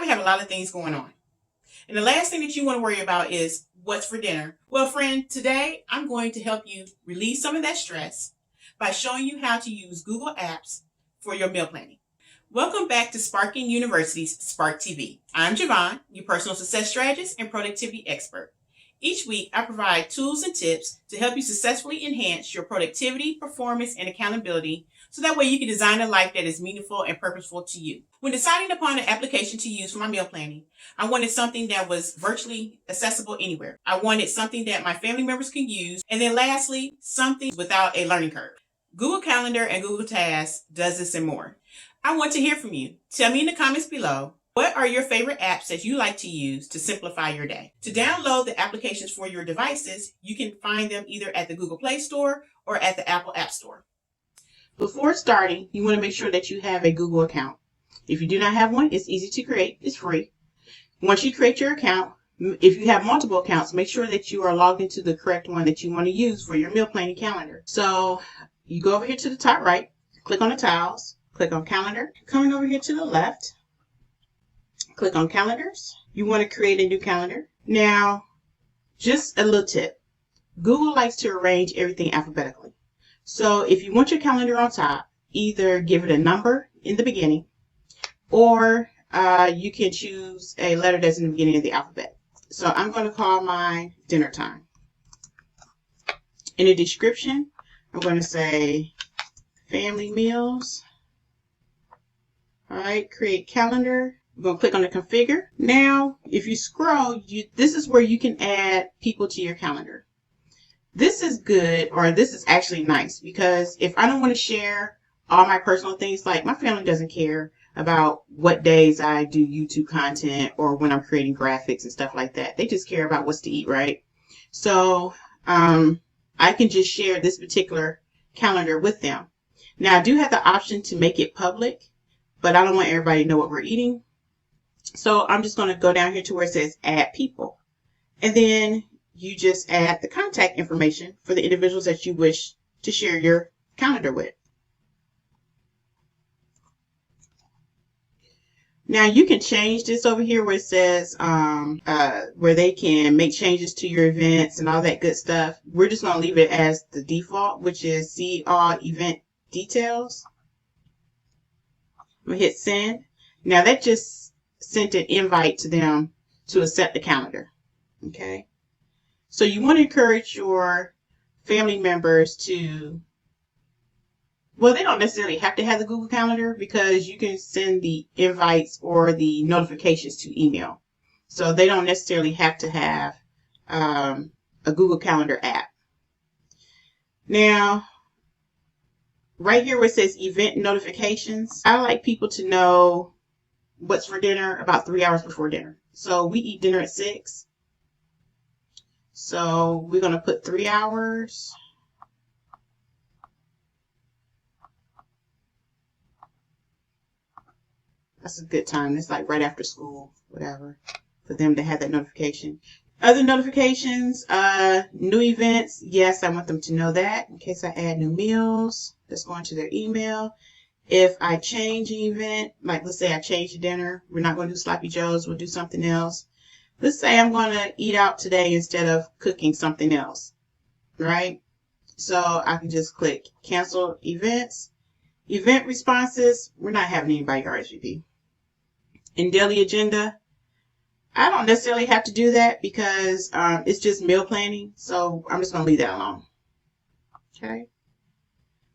probably have a lot of things going on. And the last thing that you want to worry about is what's for dinner. Well, friend, today I'm going to help you release some of that stress by showing you how to use Google Apps for your meal planning. Welcome back to Sparking University's Spark TV. I'm Javon, your personal success strategist and productivity expert. Each week, I provide tools and tips to help you successfully enhance your productivity, performance, and accountability so that way you can design a life that is meaningful and purposeful to you. When deciding upon an application to use for my meal planning, I wanted something that was virtually accessible anywhere. I wanted something that my family members can use. And then lastly, something without a learning curve. Google Calendar and Google Tasks does this and more. I want to hear from you. Tell me in the comments below, what are your favorite apps that you like to use to simplify your day? To download the applications for your devices, you can find them either at the Google Play Store or at the Apple App Store. Before starting, you want to make sure that you have a Google account. If you do not have one, it's easy to create. It's free. Once you create your account, if you have multiple accounts, make sure that you are logged into the correct one that you want to use for your meal planning calendar. So you go over here to the top right, click on the tiles, click on calendar. Coming over here to the left, click on calendars. You want to create a new calendar. Now, just a little tip. Google likes to arrange everything alphabetically. So if you want your calendar on top, either give it a number in the beginning, or you can choose a letter that's in the beginning of the alphabet. So I'm going to call mine dinner time. In the description, I'm going to say family meals. All right, create calendar. I'm going to click on the configure. Now, if you scroll, this is where you can add people to your calendar. This is good, or this is actually nice, because if I don't want to share all my personal things, like my family doesn't care about what days I do YouTube content or when I'm creating graphics and stuff like that. They just care about what's to eat, right? So I can just share this particular calendar with them. Now, I do have the option to make it public, but I don't want everybody to know what we're eating. So I'm just going to go down here to where it says add people. And then you just add the contact information for the individuals that you wish to share your calendar with. Now you can change this over here where it says where they can make changes to your events and all that good stuff. We're just going to leave it as the default, which is see all event details. I'm going to hit send. Now that just sent an invite to them to accept the calendar. Okay. So you want to encourage your family members to, well, they don't necessarily have to have the Google Calendar, because you can send the invites or the notifications to email. So they don't necessarily have to have a Google Calendar app. Now, right here where it says event notifications, I like people to know what's for dinner about 3 hours before dinner. So we eat dinner at 6. So we're going to put 3 hours. That's a good time. It's like right after school, whatever, for them to have that notification. Other notifications, new events. Yes, I want them to know that in case I add new meals. That's going to their email. If I change an event, like let's say I change the dinner, we're not going to do Sloppy Joe's, we'll do something else. Let's say I'm going to eat out today instead of cooking something else, right? So I can just click cancel events. Event responses, we're not having anybody RSVP. In daily agenda, I don't necessarily have to do that because it's just meal planning. So I'm just going to leave that alone. Okay.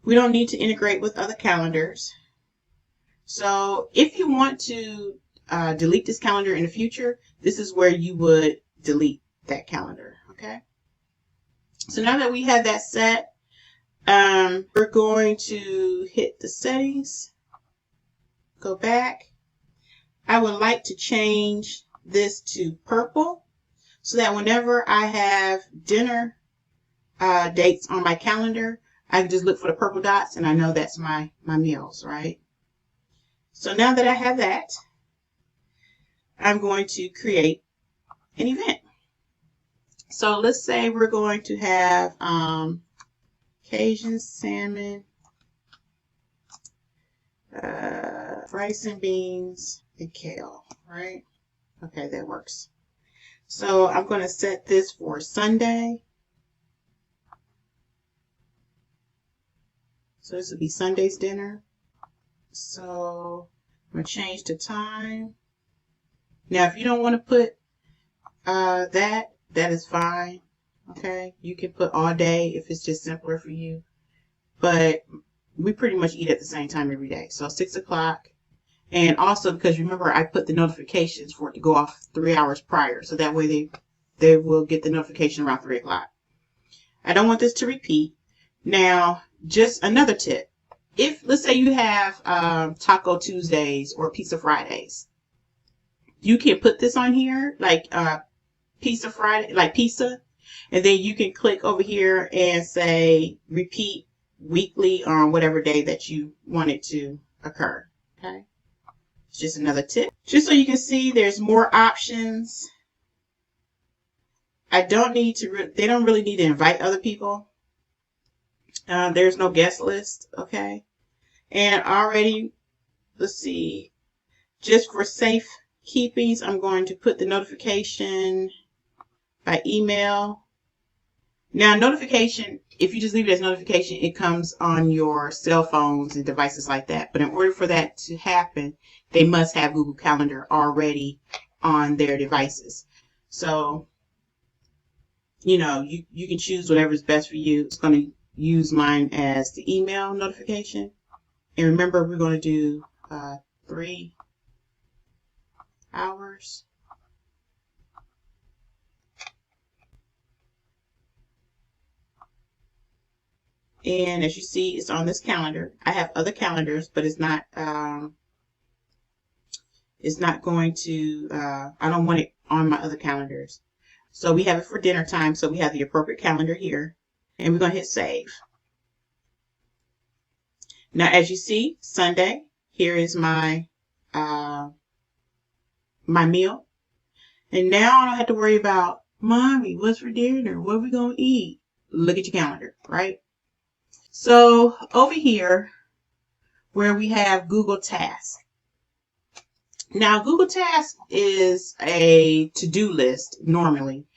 We don't need to integrate with other calendars. So if you want to delete this calendar in the future, this is where you would delete that calendar. Okay. So now that we have that set, we're going to hit the settings, go back. I would like to change this to purple so that whenever I have dinner dates on my calendar, I can just look for the purple dots and I know that's my meals, right? So now that I have that, I'm going to create an event. So let's say we're going to have Cajun salmon, rice and beans, and kale, right? Okay, that works. So I'm going to set this for Sunday. So this will be Sunday's dinner. So I'm going to change the time. Now, if you don't want to put that is fine. Okay, you can put all day if it's just simpler for you. But we pretty much eat at the same time every day. So 6 o'clock. And also because remember I put the notifications for it to go off 3 hours prior. So that way they will get the notification around 3 o'clock. I don't want this to repeat. Now, just another tip. If, let's say you have Taco Tuesdays or Pizza Fridays, you can put this on here, like Pizza Friday, like pizza, and then you can click over here and say repeat weekly on whatever day that you want it to occur. Okay, it's just another tip, just so you can see there's more options. I don't need to. They don't really need to invite other people. There's no guest list. Okay, and already, let's see. Just for safe keepings, I'm going to put the notification by email. Now, notification, if you just leave it as notification, it comes on your cell phones and devices like that. But in order for that to happen, they must have Google Calendar already on their devices. So, you know, you can choose whatever is best for you. It's going to use mine as the email notification. And remember, we're going to do 3 hours. And as you see, it's on this calendar. I have other calendars, but it's not going to, I don't want it on my other calendars. So we have it for dinner time. So we have the appropriate calendar here, and we're going to hit save. Now, as you see, Sunday, here is my, my meal. And now I don't have to worry about, Mommy, what's for dinner? What are we going to eat? Look at your calendar, right? So over here where we have Google Tasks. Now Google Tasks is a to-do list normally,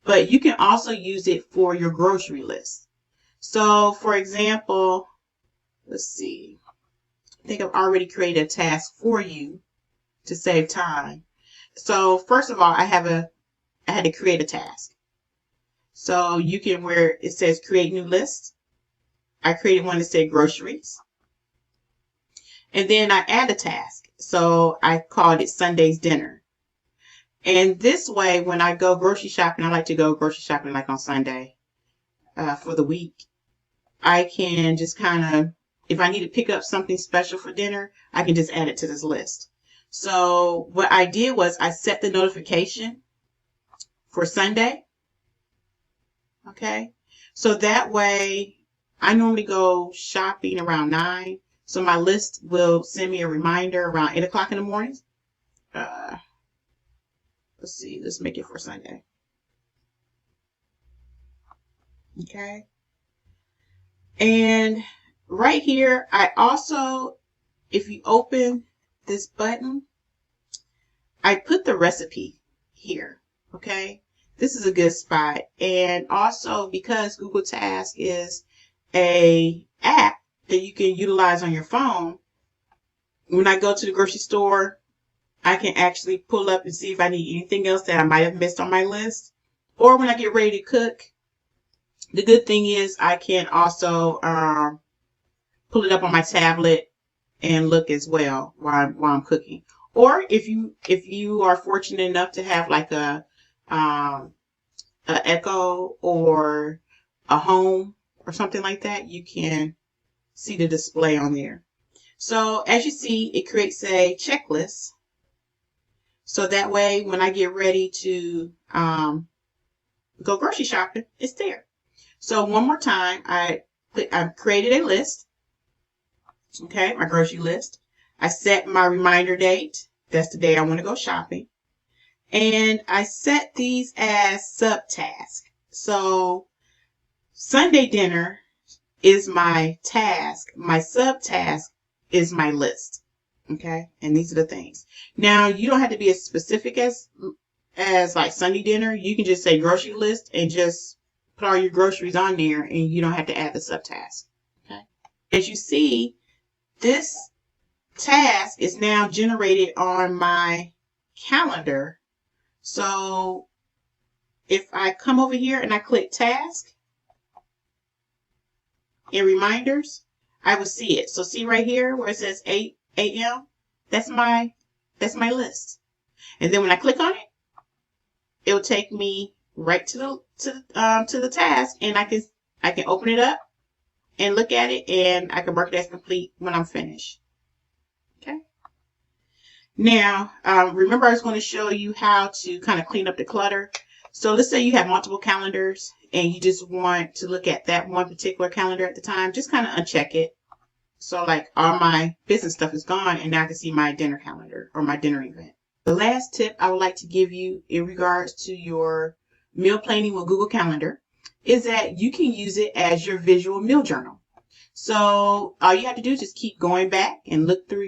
but you can also use it for your grocery list. So for example, let's see, I think I've already created a task for you to save time. So first of all, I had to create a task. So you can, where it says create new list, I created one that said groceries. And then I add a task. So I called it Sunday's dinner. And this way, when I go grocery shopping, I like to go grocery shopping like on Sunday for the week. I can just kind of, if I need to pick up something special for dinner, I can just add it to this list. So what I did was I set the notification for Sunday. Okay. So that way, I normally go shopping around 9. So my list will send me a reminder around 8 o'clock in the morning. Let's see. Let's make it for Sunday. Okay. And right here, I also, if you open this button, I put the recipe here. Okay. This is a good spot. And also because Google Task is a app that you can utilize on your phone, when I go to the grocery store, I can actually pull up and see if I need anything else that I might have missed on my list. Or when I get ready to cook, the good thing is I can also pull it up on my tablet and look as well while I'm cooking. Or if you are fortunate enough to have like a Echo or a Home or something like that, you can see the display on there. So as you see, it creates a checklist. So that way, when I get ready to go grocery shopping, it's there. So one more time, I created a list. Okay, my grocery list. I set my reminder date. That's the day I want to go shopping. And I set these as subtasks. So Sunday dinner is my task. My subtask is my list. Okay, and these are the things. Now, you don't have to be as specific as like Sunday dinner. You can just say grocery list and just put all your groceries on there, and you don't have to add the subtask. Okay. As you see, this task is now generated on my calendar. So if I come over here and I click task and reminders, I will see it. So see right here where it says 8 a.m. That's my list. And then when I click on it, it will take me right to the task, and I can open it up and look at it, and I can mark it as complete when I'm finished. Okay. Now, remember I was going to show you how to kind of clean up the clutter. So let's say you have multiple calendars and you just want to look at that one particular calendar at the time. Just kind of uncheck it. So like all my business stuff is gone, and now I can see my dinner calendar or my dinner event. The last tip I would like to give you in regards to your meal planning with Google Calendar is that you can use it as your visual meal journal. So all you have to do is just keep going back and look through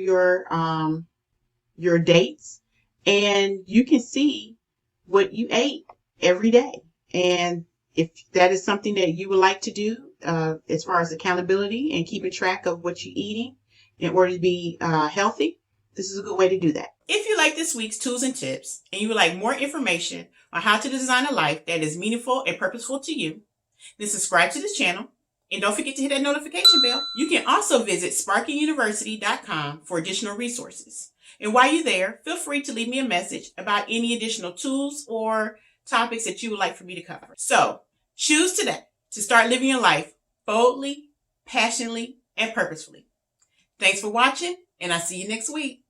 your dates, and you can see what you ate every day. And if that is something that you would like to do as far as accountability and keeping track of what you're eating in order to be healthy, this is a good way to do that. If you like this week's tools and tips and you would like more information on how to design a life that is meaningful and purposeful to you, then subscribe to this channel and don't forget to hit that notification bell. You can also visit SPARKNUniversity.com for additional resources. And while you're there, feel free to leave me a message about any additional tools or topics that you would like for me to cover. So choose today to start living your life boldly, passionately, and purposefully. Thanks for watching, and I'll see you next week.